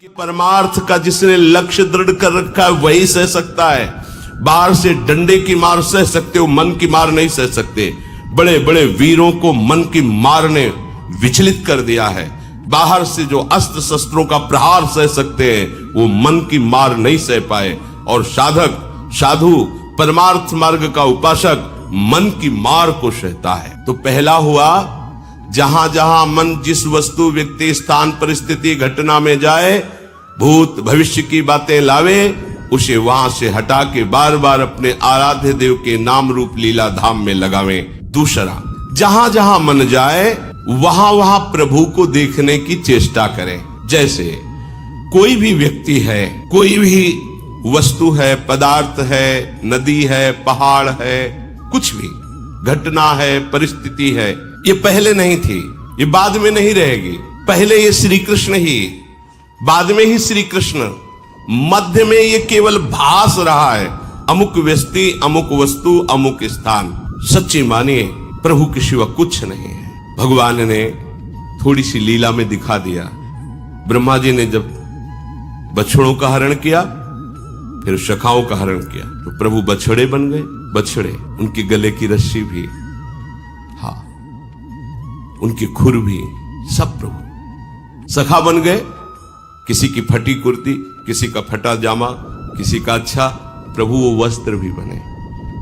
कि परमार्थ का जिसने लक्ष्य दृढ़ कर रखा है वही सह सकता है। बाहर से डंडे की मार सह सकते हो, मन की मार नहीं सह सकते। बड़े बड़े वीरों को मन की मार ने विचलित कर दिया है। बाहर से जो अस्त्र शस्त्रों का प्रहार सह सकते हैं वो मन की मार नहीं सह पाए। और साधक साधु परमार्थ मार्ग का उपासक मन की मार को सहता है। तो पहला हुआ, जहां जहां मन जिस वस्तु व्यक्ति स्थान परिस्थिति घटना में जाए, भूत भविष्य की बातें लावे, उसे वहां से हटा के बार बार अपने आराध्य देव के नाम रूप लीला धाम में लगावे। दूसरा, जहां जहां मन जाए वहां वहां प्रभु को देखने की चेष्टा करें। जैसे कोई भी व्यक्ति है, कोई भी वस्तु है, पदार्थ है, नदी है, पहाड़ है, कुछ भी घटना है, परिस्थिति है, ये पहले नहीं थी, ये बाद में नहीं रहेगी। पहले ये श्री कृष्ण ही, बाद में ही श्री कृष्ण, मध्य में ये केवल भास रहा है। अमुक व्यक्ति, अमुक वस्तु, अमुक स्थान। सच्ची मानिए प्रभु के सिवा कुछ नहीं है। भगवान ने थोड़ी सी लीला में दिखा दिया। ब्रह्मा जी ने जब बछड़ों का हरण किया, फिर शखाओं का हरण किया, तो प्रभु बछड़े बन गए। बछड़े, उनके गले की रस्सी भी, हाँ, उनकी खुर भी, सब प्रभु सखा बन गए। किसी की फटी कुर्ती, किसी का फटा जामा, किसी का अच्छा, प्रभु वो वस्त्र भी बने,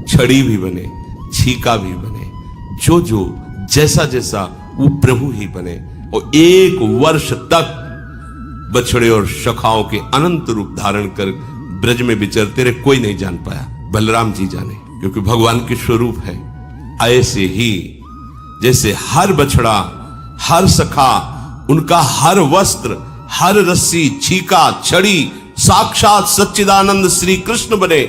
छड़ी भी बने, छीका भी बने, जो जो जैसा जैसा वो प्रभु ही बने। और 1 वर्ष तक बछड़े और शखाओं के अनंत रूप धारण कर ब्रज में विचरते रहे। कोई नहीं जान पाया, बलराम जी जाने, क्योंकि भगवान के स्वरूप है। ऐसे ही जैसे हर बछड़ा, हर सखा, उनका हर वस्त्र, हर रस्सी, छीका, छड़ी साक्षात सच्चिदानंद श्री कृष्ण बने,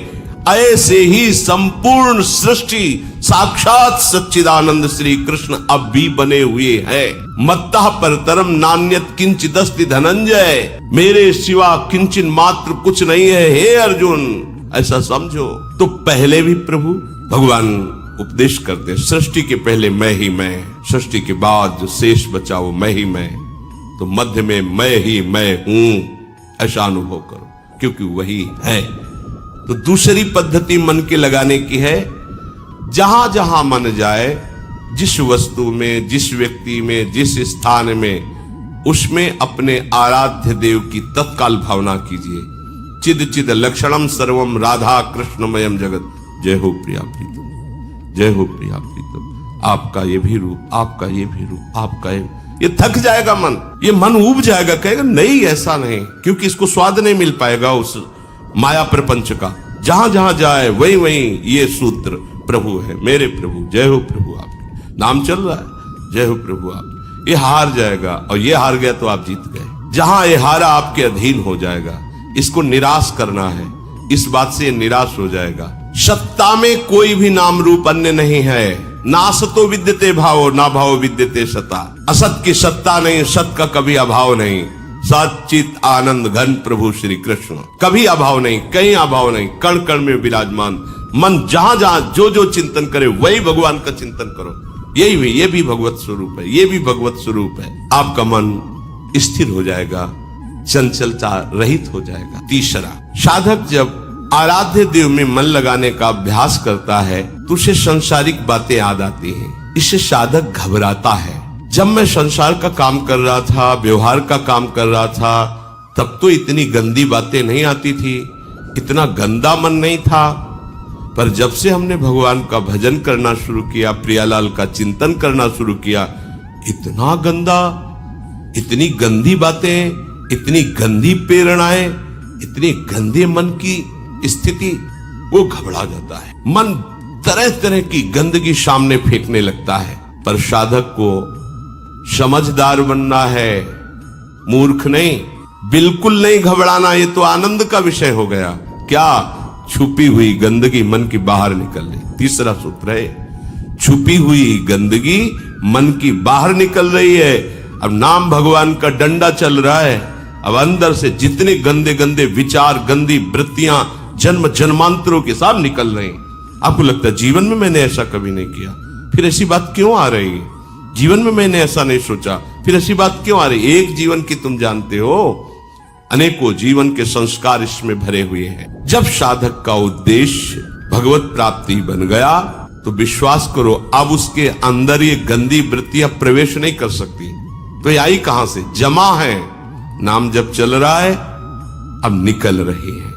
ऐसे ही संपूर्ण सृष्टि साक्षात सच्चिदानंद श्री कृष्ण अब भी बने हुए हैं। मत्तः परतरम नान्यत किंचित् अस्ति धनंजय, मेरे सिवा किंचिन मात्र कुछ नहीं है हे अर्जुन, ऐसा समझो। तो पहले भी प्रभु भगवान उपदेश करते, सृष्टि के पहले मैं ही मैं, सृष्टि के बाद जो शेष बचा वो मैं ही मैं, तो मध्य में मैं ही मैं हूं, ऐसा अनुभव करो, क्योंकि वही है। तो दूसरी पद्धति मन के लगाने की है, जहां जहां मन जाए, जिस वस्तु में, जिस व्यक्ति में, जिस स्थान में, उसमें अपने आराध्य देव की तत्काल भावना कीजिए। चिद चिद लक्षणम सर्वम राधा कृष्णमयम जगत। जय हो प्रिया प्रीतम, जय हो प्रिया प्रीतम। आपका ये भी रूप, आपका ये भी रूप, आपका ये थक जाएगा मन, ये मन ऊब जाएगा, कहेगा नहीं ऐसा नहीं, क्योंकि इसको स्वाद नहीं मिल पाएगा उस माया प्रपंच का। जहां जहां जाए वही वही ये सूत्र, प्रभु है मेरे प्रभु, जय हो प्रभु आपके नाम चल रहा है, जय हो प्रभु आप। ये हार जाएगा, और ये हार गया तो आप जीत गए। जहां ये हारा आपके अधीन हो जाएगा, इसको निराश करना है, इस बात से निराश हो जाएगा। सत्ता में कोई भी नाम रूप अन्य नहीं है। नासतो विद्यते भावो, ना भाव विद्यते सता। असत की सत्ता नहीं, सत का कभी अभाव नहीं। सच्चित आनंद घन प्रभु श्री कृष्ण, कभी अभाव नहीं, कहीं अभाव नहीं, कण कण में विराजमान। मन जहां जहां जो जो चिंतन करे वही भगवान का चिंतन करो। यही भी, ये भी भगवत स्वरूप है, ये भी भगवत स्वरूप है। आपका मन स्थिर हो जाएगा, चंचलता रहित हो जाएगा। तीसरा, साधक जब आराध्य देव में मन लगाने का अभ्यास करता है तो उसे संसारिक बातें याद आती हैं। इससे साधक घबराता है। जब मैं संसार का काम कर रहा था, व्यवहार का काम कर रहा था, तब तो इतनी गंदी बातें नहीं आती थी, इतना गंदा मन नहीं था। पर जब से हमने भगवान का भजन करना शुरू किया, प्रियालाल का चिंतन करना शुरू किया, इतना गंदा, इतनी गंदी बातें, इतनी गंदी प्रेरणाएं, इतनी गंदे मन की स्थिति, वो घबरा जाता है। मन तरह तरह की गंदगी सामने फेंकने लगता है। पर साधक को समझदार बनना है, मूर्ख नहीं, बिल्कुल नहीं घबराना। ये तो आनंद का विषय हो गया। क्या? छुपी हुई गंदगी मन की बाहर निकल रही। तीसरा सूत्र है, छुपी हुई गंदगी मन की बाहर निकल रही है। अब नाम भगवान का डंडा चल रहा है, अब अंदर से जितने गंदे गंदे विचार, गंदी वृत्तियां जन्म जन्मांतरों के साथ निकल रही। आपको लगता है जीवन में मैंने ऐसा कभी नहीं किया, फिर ऐसी बात क्यों आ रही है? जीवन में मैंने ऐसा नहीं सोचा, फिर ऐसी बात क्यों आ रही? एक जीवन की तुम जानते हो, अनेकों जीवन के संस्कार इसमें भरे हुए हैं। जब साधक का उद्देश्य भगवत प्राप्ति बन गया तो विश्वास करो अब उसके अंदर ये गंदी वृत्तियां प्रवेश नहीं कर सकती। तो ये आई कहां से? जमा है, नाम जब चल रहा है अब निकल रही है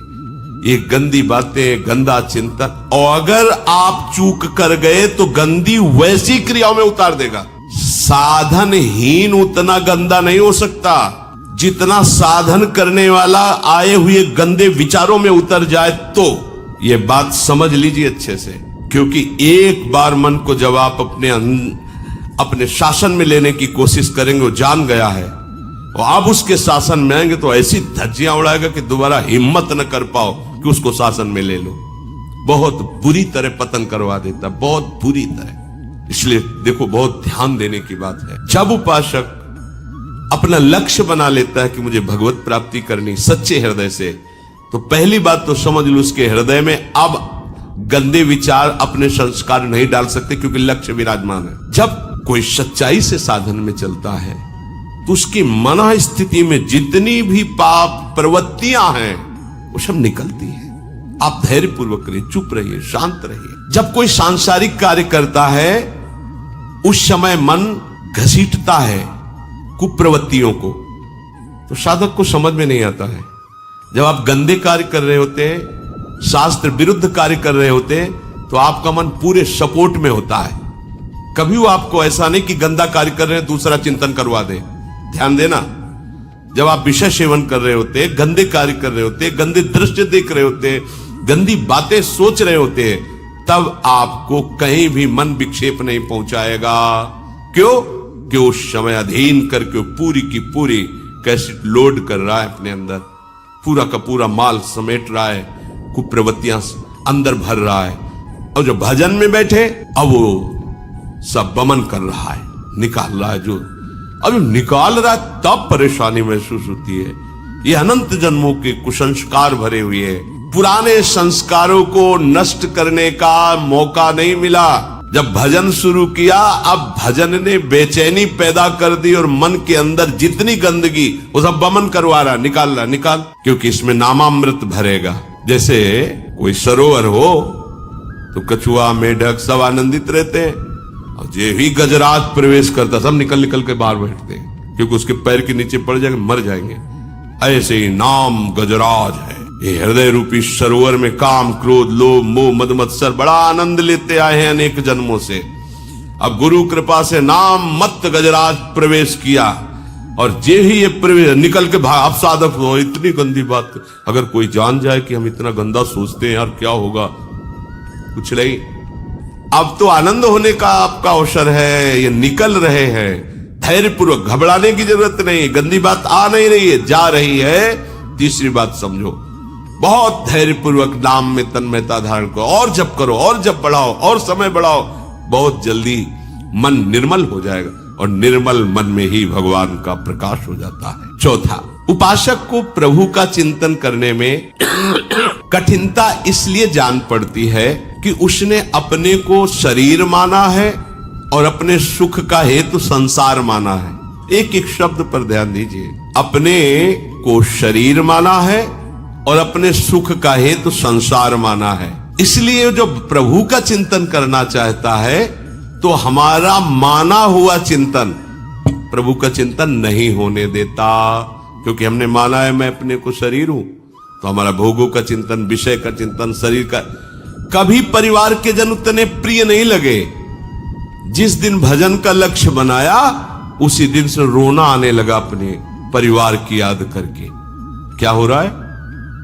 ये गंदी बातें, गंदा चिंतन। और अगर आप चूक कर गए तो गंदी वैसी क्रियाओं में उतार देगा। साधनहीन उतना गंदा नहीं हो सकता जितना साधन करने वाला आए हुए गंदे विचारों में उतर जाए। तो ये बात समझ लीजिए अच्छे से, क्योंकि एक बार मन को जब आप अपने शासन में लेने की कोशिश करेंगे, वो जान गया है, और आप उसके शासन में आएंगे तो ऐसी धज्जियां उड़ाएगा कि दोबारा हिम्मत न कर पाओ कि उसको शासन में ले लो। बहुत बुरी तरह पतन करवा देता, बहुत बुरी तरह। इसलिए देखो, बहुत ध्यान देने की बात है। जब उपासक अपना लक्ष्य बना लेता है कि मुझे भगवत प्राप्ति करनी सच्चे हृदय से, तो पहली बात तो समझ लो उसके हृदय में अब गंदे विचार, अपने संस्कार नहीं डाल सकते, क्योंकि लक्ष्य विराजमान है। जब कोई सच्चाई से साधन में चलता है तो उसकी मन स्थिति में जितनी भी पाप प्रवृत्तियां हैं वो सब निकलती हैं। आप धैर्य पूर्वक रहिए, चुप रहिए, शांत रहिए। जब कोई सांसारिक कार्य करता है उस समय मन घसीटता है कुप्रवृत्तियों को, तो साधक को समझ में नहीं आता है। जब आप गंदे कार्य कर रहे होते हैं, शास्त्र विरुद्ध कार्य कर रहे होते हैं, तो आपका मन पूरे सपोर्ट में होता है। कभी वो आपको ऐसा नहीं कि गंदा कार्य कर रहे हैं दूसरा चिंतन करवा दे। ध्यान देना, जब आप विषय सेवन कर रहे होते, गंदे कार्य कर रहे होते, गंदे दृश्य देख रहे होते, गंदी बातें सोच रहे होते, तब आपको कहीं भी मन विक्षेप नहीं पहुंचाएगा। क्यों? कि उस समय अधीन करके पूरी की पूरी कैसेट लोड कर रहा है अपने अंदर, पूरा का पूरा माल समेट रहा है, कुप्रवृत्तियां अंदर भर रहा है। और जो भजन में बैठे अब वो सब बमन कर रहा है, निकाल रहा है। जो अब निकाल रहा है तब परेशानी महसूस होती है। ये अनंत जन्मों के कुसंस्कार भरे हुए हैं। पुराने संस्कारों को नष्ट करने का मौका नहीं मिला। जब भजन शुरू किया, अब भजन ने बेचैनी पैदा कर दी और मन के अंदर जितनी गंदगी वो सब बमन करवा रहा, निकाल रहा, निकाल, क्योंकि इसमें नामामृत भरेगा। जैसे कोई सरोवर हो तो कछुआ, मेढक सब आनंदित रहते हैं, और जो ही गजराज प्रवेश करता सब निकल निकल के बाहर बैठते हैं, क्योंकि उसके पैर के नीचे पड़ जाएंगे, मर जाएंगे। ऐसे ही नाम गजराज है। ये हृदय रूपी सरोवर में काम, क्रोध, लोभ, मोह, मद मत्सर बड़ा आनंद लेते आए हैं अनेक जन्मों से। अब गुरु कृपा से नाम मत गजराज प्रवेश किया, और जे ही ये प्रवेश निकल के भाग। अब साधक हो, इतनी गंदी बात, अगर कोई जान जाए कि हम इतना गंदा सोचते हैं यार, क्या होगा? कुछ नहीं। अब तो आनंद होने का आपका अवसर है, ये निकल रहे हैं। धैर्य पूर्वक, घबराने की जरूरत नहीं। गंदी बात आ नहीं रही है, जा रही है। तीसरी बात समझो, बहुत धैर्य पूर्वक नाम में तन्मयता धारण करो, और जप करो, और जप बढ़ाओ, और समय बढ़ाओ। बहुत जल्दी मन निर्मल हो जाएगा, और निर्मल मन में ही भगवान का प्रकाश हो जाता है। चौथा, उपासक को प्रभु का चिंतन करने में कठिनता इसलिए जान पड़ती है कि उसने अपने को शरीर माना है और अपने सुख का हेतु संसार माना है। एक एक शब्द पर ध्यान दीजिए। अपने को शरीर माना है और अपने सुख का हेतु संसार माना है। इसलिए जो प्रभु का चिंतन करना चाहता है तो हमारा माना हुआ चिंतन प्रभु का चिंतन नहीं होने देता, क्योंकि हमने माना है मैं अपने को शरीर हूं, तो हमारा भोगों का चिंतन, विषय का चिंतन, शरीर का। कभी परिवार के जन उतने प्रिय नहीं लगे। जिस दिन भजन का लक्ष्य बनाया उसी दिन से रोना आने लगा अपने परिवार की याद करके। क्या हो रहा है?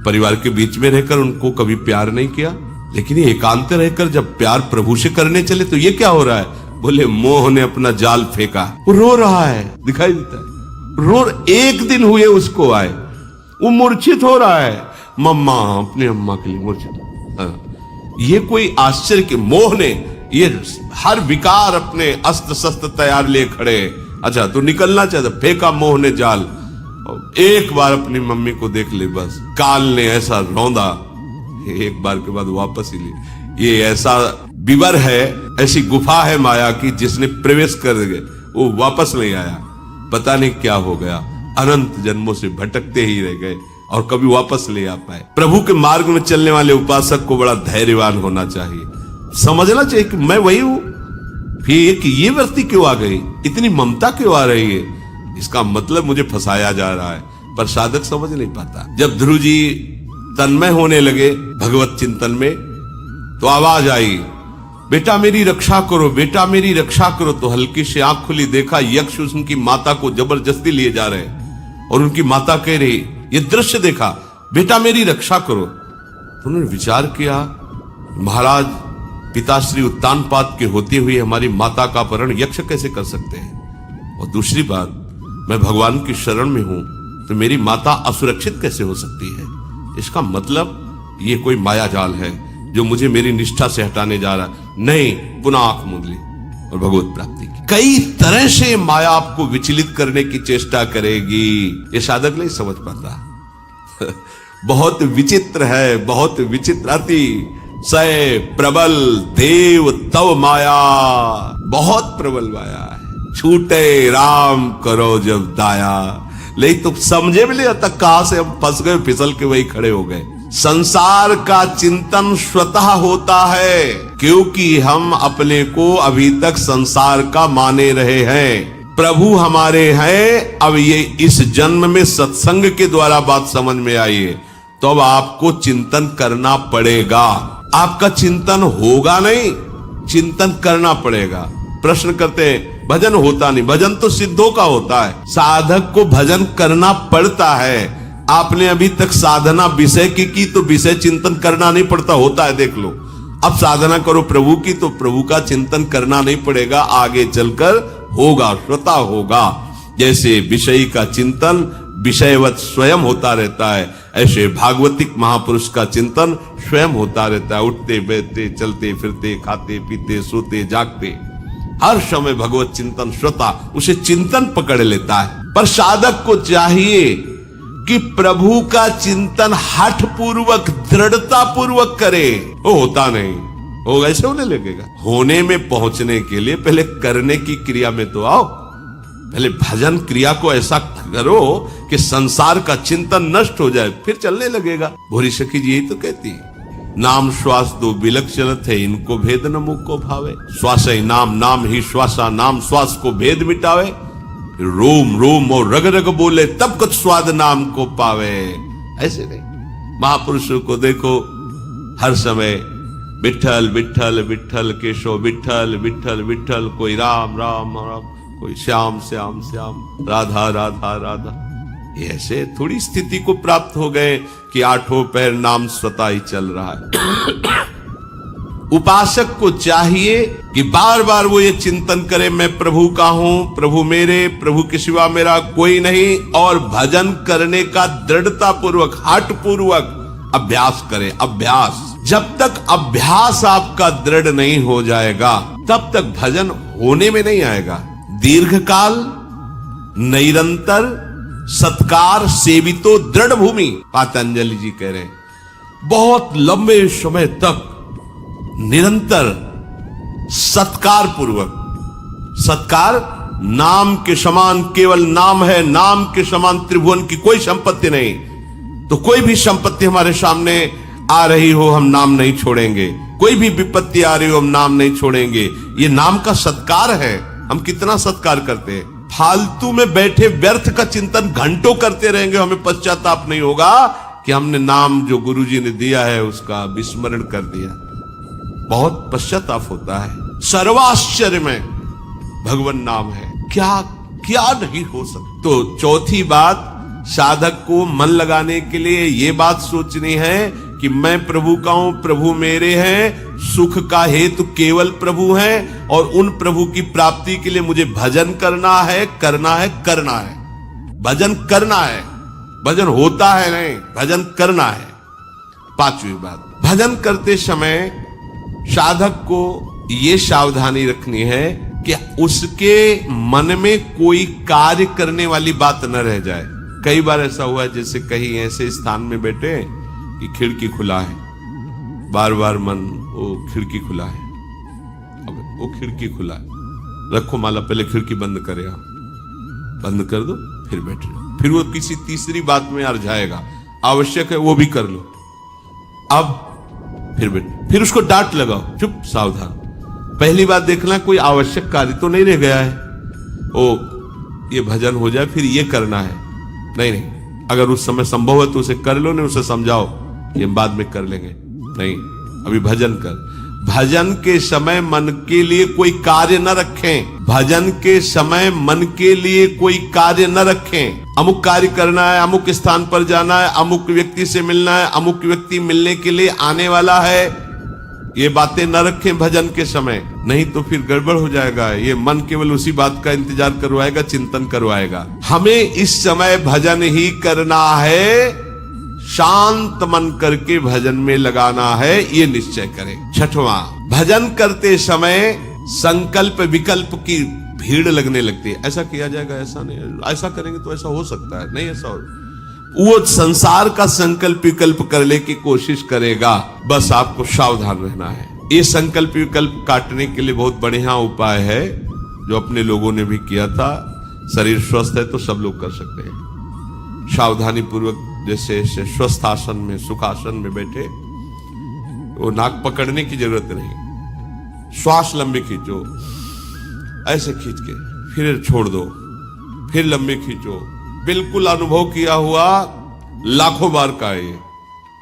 परिवार के बीच में रहकर उनको कभी प्यार नहीं किया, लेकिन ये एकांत रहकर जब प्यार प्रभु से करने चले तो ये क्या हो रहा है? बोले मोह ने अपना जाल फेंका। वो रो रहा है, दिखाई देता है। रो, एक दिन हुए उसको आए, वो मूर्छित हो रहा है। मम्मा, अपने अम्मा के लिए मूर्छित। ये कोई आश्चर्य के मोह ने ये हर विकार अपने अस्त्र शस्त्र तैयार ले खड़े। अच्छा, तो निकलना चाहता, फेंका मोह ने जाल। एक बार अपनी मम्मी को देख ले, बस काल ने ऐसा रौंदा, एक बार के बाद वापस ही ले। ये ऐसा विवर है, ऐसी गुफा है माया की, जिसने प्रवेश कर गए वो वापस नहीं आया। पता नहीं क्या हो गया, अनंत जन्मों से भटकते ही रह गए। और कभी वापस ले आ पाए। प्रभु के मार्ग में चलने वाले उपासक को बड़ा धैर्यवान होना चाहिए, समझना चाहिए कि मैं वही हूं, फिर ये व्यक्ति क्यों आ गई, इतनी ममता क्यों आ रही है, इसका मतलब मुझे फंसाया जा रहा है। पर साधक समझ नहीं पाता। जब ध्रुव जी तन्मय होने लगे भगवत चिंतन में, तो आवाज आई, बेटा मेरी रक्षा करो, बेटा मेरी रक्षा करो। तो हल्की से आंख खुली, देखा यक्ष उनकी माता को जबरदस्ती लिए जा रहे हैं और उनकी माता कह रही, ये दृश्य देखा, बेटा मेरी रक्षा करो। तो उन्होंने विचार किया, महाराज पिताश्री उत्तानपाद के होते हुए हमारी माता का अपहरण यक्ष कैसे कर सकते हैं, और दूसरी बात मैं भगवान की शरण में हूं, तो मेरी माता असुरक्षित कैसे हो सकती है। इसका मतलब ये कोई माया जाल है जो मुझे मेरी निष्ठा से हटाने जा रहा है। नहीं, पुनः आंख मूंद ली और भगवत प्राप्ति की। कई तरह से माया आपको विचलित करने की चेष्टा करेगी, ये साधक नहीं समझ पाता। बहुत विचित्र है, बहुत विचित्र, अति सय प्रबल देव तव माया, बहुत प्रबल माया है। छूटे राम करो जब दाया, लेकिन तुम समझे भी नहीं तक कहां से हम फंस गए, फिसल के वही खड़े हो गए। संसार का चिंतन स्वतः होता है, क्योंकि हम अपने को अभी तक संसार का माने रहे हैं। प्रभु हमारे हैं, अब ये इस जन्म में सत्संग के द्वारा बात समझ में आई है, तो अब आपको चिंतन करना पड़ेगा। आपका चिंतन होगा नहीं, चिंतन करना पड़ेगा। प्रश्न करते हैं भजन होता नहीं, भजन तो सिद्धों का होता है, साधक को भजन करना पड़ता है। आपने अभी तक साधना विषय की तो विषय चिंतन करना नहीं पड़ता, होता है, देख लो। अब साधना करो प्रभु की, तो प्रभु का चिंतन करना नहीं पड़ेगा, आगे चलकर होगा, स्वतः होगा। जैसे विषयी का चिंतन विषयवत स्वयं होता रहता है, ऐसे भागवतिक महापुरुष का चिंतन स्वयं होता रहता है। उठते बैठते चलते फिरते खाते पीते सोते जागते, हर समय भगवत चिंतन स्वतः उसे चिंतन पकड़ लेता है। पर साधक को चाहिए कि प्रभु का चिंतन हठ पूर्वक दृढ़ता पूर्वक करे। वो होता नहीं, वो ऐसे होने लगेगा। होने में पहुंचने के लिए पहले करने की क्रिया में तो आओ, पहले भजन क्रिया को ऐसा करो कि संसार का चिंतन नष्ट हो जाए, फिर चलने लगेगा। भोरी सखी जी यही तो कहती है, नाम श्वास दो बिलक चलत है, इनको भेद न मुख को भावे। श्वास ही नाम, नाम ही श्वासा, नाम श्वास को भेद मिटावे। रोम रोम और रग रग बोले, तब कुछ स्वाद नाम को पावे। ऐसे नहीं, महापुरुषों को देखो, हर समय विठल विठल विठल केशव विठल विठल विठल, कोई राम राम राम, कोई श्याम श्याम श्याम, राधा राधा राधा। ऐसे थोड़ी स्थिति को प्राप्त हो गए कि आठों पैर नाम स्वतः ही चल रहा है। उपासक को चाहिए कि बार बार वो ये चिंतन करे, मैं प्रभु का हूं, प्रभु मेरे, प्रभु के सिवा मेरा कोई नहीं, और भजन करने का दृढ़ता पूर्वक हठ पूर्वक अभ्यास करे। अभ्यास, जब तक अभ्यास आपका दृढ़ नहीं हो जाएगा तब तक भजन होने में नहीं आएगा। दीर्घकाल निरंतर सत्कार सेवितो दृढ़ भूमि, पातंजलि जी कह रहे हैं। बहुत लंबे समय तक निरंतर सत्कार पूर्वक, सत्कार नाम के समान केवल नाम है, नाम के समान त्रिभुवन की कोई संपत्ति नहीं। तो कोई भी संपत्ति हमारे सामने आ रही हो, हम नाम नहीं छोड़ेंगे। कोई भी विपत्ति आ रही हो, हम नाम नहीं छोड़ेंगे। ये नाम का सत्कार है। हम कितना सत्कार करते हैं, फालतू में बैठे व्यर्थ का चिंतन घंटों करते रहेंगे, हमें पश्चाताप नहीं होगा कि हमने नाम जो गुरुजी ने दिया है उसका विस्मरण कर दिया। बहुत पश्चाताप होता है। सर्वाश्चर्य में भगवान नाम है, क्या क्या नहीं हो सकता। तो चौथी बात, साधक को मन लगाने के लिए ये बात सोचनी है कि मैं प्रभु का हूं, प्रभु मेरे हैं, सुख का हेतु केवल प्रभु हैं, और उन प्रभु की प्राप्ति के लिए मुझे भजन करना है, करना है, करना है। भजन करना है, भजन होता है नहीं, भजन करना है। पांचवी बात, भजन करते समय साधक को यह सावधानी रखनी है कि उसके मन में कोई कार्य करने वाली बात न रह जाए। कई बार ऐसा हुआ है, जैसे कहीं ऐसे स्थान में बैठे कि खिड़की खुला है, बार बार मन वो खिड़की खुला है, अब वो खिड़की खुला है, रखो माला, पहले खिड़की बंद करे, बंद कर दो, फिर बैठ जाओ। फिर वो किसी तीसरी बात में अड़ जाएगा, आवश्यक है वो भी कर लो। अब फिर उसको डांट लगाओ, चुप सावधान। पहली बात देखना कोई आवश्यक कार्य तो नहीं रह गया है, ओ ये भजन हो जाए फिर ये करना है, नहीं। अगर उस समय संभव है तो उसे कर लो, नहीं उसे समझाओ ये बाद में कर लेंगे, नहीं अभी भजन कर। भजन के समय मन के लिए कोई कार्य न रखें। भजन के समय मन के लिए कोई कार्य न रखें। अमुक कार्य करना है, अमुक स्थान पर जाना है, अमुक व्यक्ति से मिलना है, अमुक व्यक्ति मिलने के लिए आने वाला है, ये बातें न रखें भजन के समय, नहीं तो फिर गड़बड़ हो जाएगा। ये मन केवल उसी बात का इंतजार करवाएगा, चिंतन करवाएगा। हमें इस समय भजन ही करना है, शांत मन करके भजन में लगाना है, ये निश्चय करें। छठवां, भजन करते समय संकल्प विकल्प की भीड़ लगने लगती है। ऐसा किया जाएगा, ऐसा नहीं, ऐसा करेंगे तो ऐसा हो सकता है, नहीं ऐसा हो। वो संसार का संकल्प विकल्प करने की कोशिश करेगा। बस आपको सावधान रहना है। ये संकल्प विकल्प काटने के लिए बहुत बढ़िया उपाय है जो अपने लोगों ने भी किया था। शरीर स्वस्थ है तो सब लोग कर सकते हैं। सावधानी पूर्वक जैसे स्वस्थ आसन में, सुखासन में बैठे, वो नाक पकड़ने की जरूरत नहीं, श्वास लंबी खींचो, ऐसे खींच के फिर छोड़ दो, फिर लंबी खींचो। बिल्कुल अनुभव किया हुआ, लाखों बार का है ये,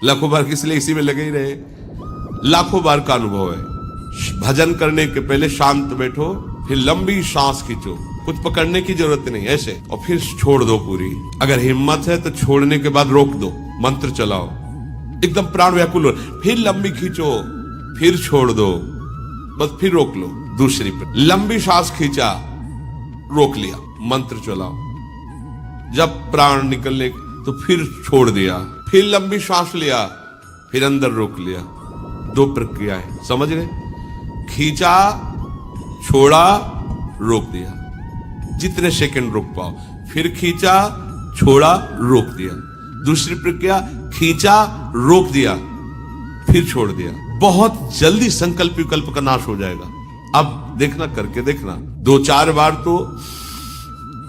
लाखों बार किस लिए इसी में लगे ही रहे, लाखों बार का अनुभव है। भजन करने के पहले शांत बैठो, फिर लंबी सांस खींचो, कुछ पकड़ने की जरूरत नहीं, ऐसे, और फिर छोड़ दो पूरी। अगर हिम्मत है तो छोड़ने के बाद रोक दो, मंत्र चलाओ, एकदम प्राण व्याकुल हो, फिर लंबी खींचो, फिर छोड़ दो, बस फिर रोक लो। दूसरी पर लंबी सांस खींचा, रोक लिया, मंत्र चलाओ, जब प्राण निकलने तो फिर छोड़ दिया, फिर लंबी सांस लिया, फिर अंदर रोक लिया। दो प्रक्रियाएं, समझ गए? खींचा, छोड़ा, रोक दिया, जितने सेकंड रोक पाओ, फिर खींचा, छोड़ा, रोक दिया। दूसरी प्रक्रिया, खींचा, रोक दिया, फिर छोड़ दिया। बहुत जल्दी संकल्प विकल्प का नाश हो जाएगा। अब देखना, करके देखना, 2-4 बार तो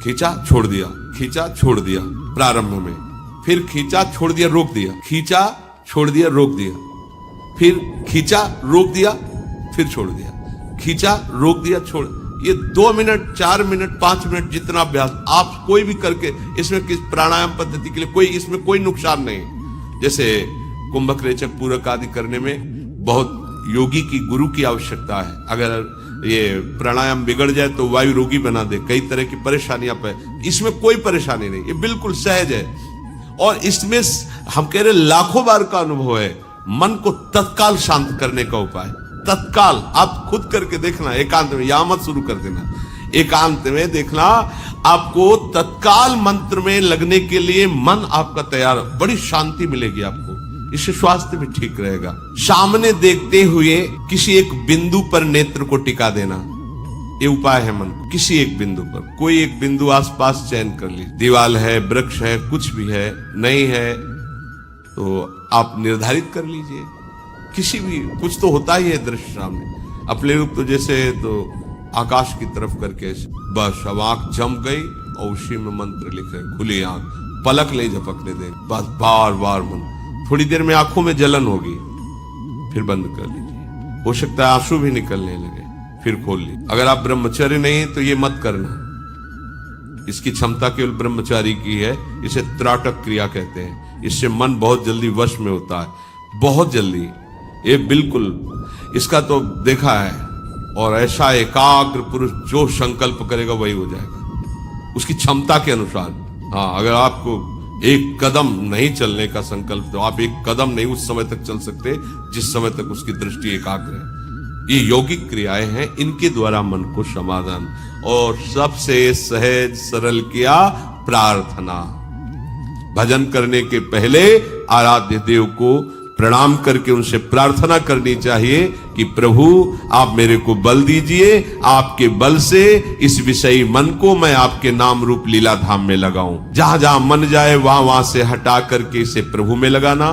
खींचा, छोड़ दिया, खींचा, छोड़ दिया प्रारंभ में, फिर खींचा, छोड़ दिया, रोक दिया, खींचा, छोड़ दिया, रोक दिया, फिर खींचा, रोक दिया, फिर छोड़ दिया, खींचा, रोक दिया, छोड़। ये 2 मिनट, 4 मिनट, 5 मिनट जितना अभ्यास आप कोई भी करके, इसमें किस प्राणायाम पद्धति के लिए कोई इसमें कोई नुकसान नहीं। जैसे कुंभक रेचक पूरक आदि करने में बहुत योगी की, गुरु की आवश्यकता है। अगर ये प्राणायाम बिगड़ जाए तो वायु रोगी बना दे, कई तरह की परेशानियां पे। इसमें कोई परेशानी नहीं, ये बिल्कुल सहज है। और इसमें हम कह रहे लाखों बार का अनुभव है। मन को तत्काल शांत करने का उपाय, तत्काल आप खुद करके देखना, एकांत में, या मत शुरू कर देना, एकांत में देखना, आपको तत्काल मंत्र में लगने के लिए मन आपका तैयार, बड़ी शांति मिलेगी आपको। इससे स्वास्थ्य भी ठीक रहेगा। सामने देखते हुए किसी एक बिंदु पर नेत्र को टिका देना, ये उपाय है। मन को किसी एक बिंदु पर, कोई एक बिंदु आसपास चयन कर लीजिए, दीवाल है, वृक्ष है, कुछ भी है, नहीं है तो आप निर्धारित कर लीजिए। किसी भी, कुछ तो होता ही है दृश्य सामने। अपने रूप तो जैसे तो आकाश की तरफ करके, बस अब आंख जम गई और उसी में मंत्र लिख रहे, खुली आंख, पलक नहीं झपकने दे, बस बार बार मन। थोड़ी देर में आंखों में जलन होगी, फिर बंद कर लीजिए, हो सकता है आंसू भी निकलने लगे, फिर खोल लीजिए। अगर आप ब्रह्मचर्य नहीं तो ये मत करना, इसकी क्षमता केवल ब्रह्मचारी की है। इसे त्राटक क्रिया कहते हैं। इससे मन बहुत जल्दी वश में होता है, बहुत जल्दी। ये बिल्कुल इसका तो देखा है। और ऐसा एकाग्र पुरुष जो संकल्प करेगा वही हो जाएगा, उसकी क्षमता के अनुसार। हाँ, अगर आपको एक कदम नहीं चलने का संकल्प, तो आप एक कदम नहीं उस समय तक चल सकते जिस समय तक उसकी दृष्टि एकाग्र है। ये यौगिक क्रियाएं हैं, इनके द्वारा मन को समाधान। और सबसे सहज सरल किया प्रार्थना। भजन करने के पहले आराध्य देव को प्रणाम करके उनसे प्रार्थना करनी चाहिए कि प्रभु आप मेरे को बल दीजिए, आपके बल से इस विषयी मन को मैं आपके नाम रूप लीला धाम में लगाऊं। जहां जहां मन जाए वहां वहां से हटा करके इसे प्रभु में लगाना,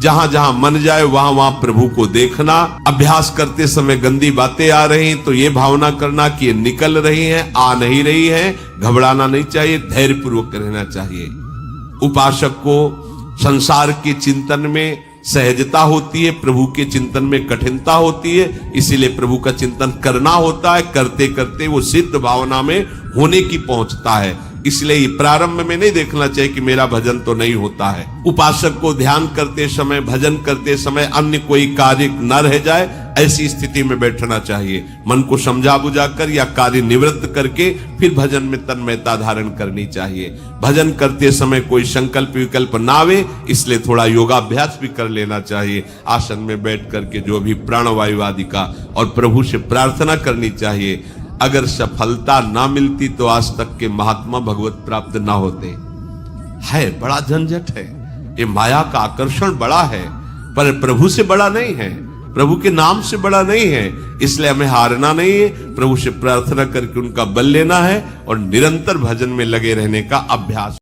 जहां जहां मन जाए वहां वहां प्रभु को देखना। अभ्यास करते समय गंदी बातें आ रही तो ये भावना करना कि ये निकल रही हैं, आ नहीं रही हैं, घबराना नहीं चाहिए, धैर्यपूर्वक रहना चाहिए। उपासक को संसार के चिंतन में सहजता होती है, प्रभु के चिंतन में कठिनता होती है। इसीलिए प्रभु का चिंतन करना होता है, करते करते वो सिद्ध भावना में होने की पहुंचता है। इसलिए प्रारंभ में नहीं देखना चाहिए कि मेरा भजन तो नहीं होता है। उपासक को ध्यान करते समय, भजन करते समय अन्य कोई कार्य न रह जाए, ऐसी स्थिति में बैठना चाहिए। मन को समझा बुझा कर या कार्य निवृत्त करके फिर भजन में तन्मयता धारण करनी चाहिए। भजन करते समय कोई संकल्प विकल्प ना आवे, इसलिए थोड़ा योगाभ्यास भी कर लेना चाहिए। आसन में बैठ करके जो भी प्राणवायु आदि का और प्रभु से प्रार्थना करनी चाहिए। अगर सफलता ना मिलती तो आज तक के महात्मा भगवत प्राप्त ना होते। है बड़ा झंझट है, ये माया का आकर्षण बड़ा है, पर प्रभु से बड़ा नहीं है, प्रभु के नाम से बड़ा नहीं है। इसलिए हमें हारना नहीं है, प्रभु से प्रार्थना करके उनका बल लेना है और निरंतर भजन में लगे रहने का अभ्यास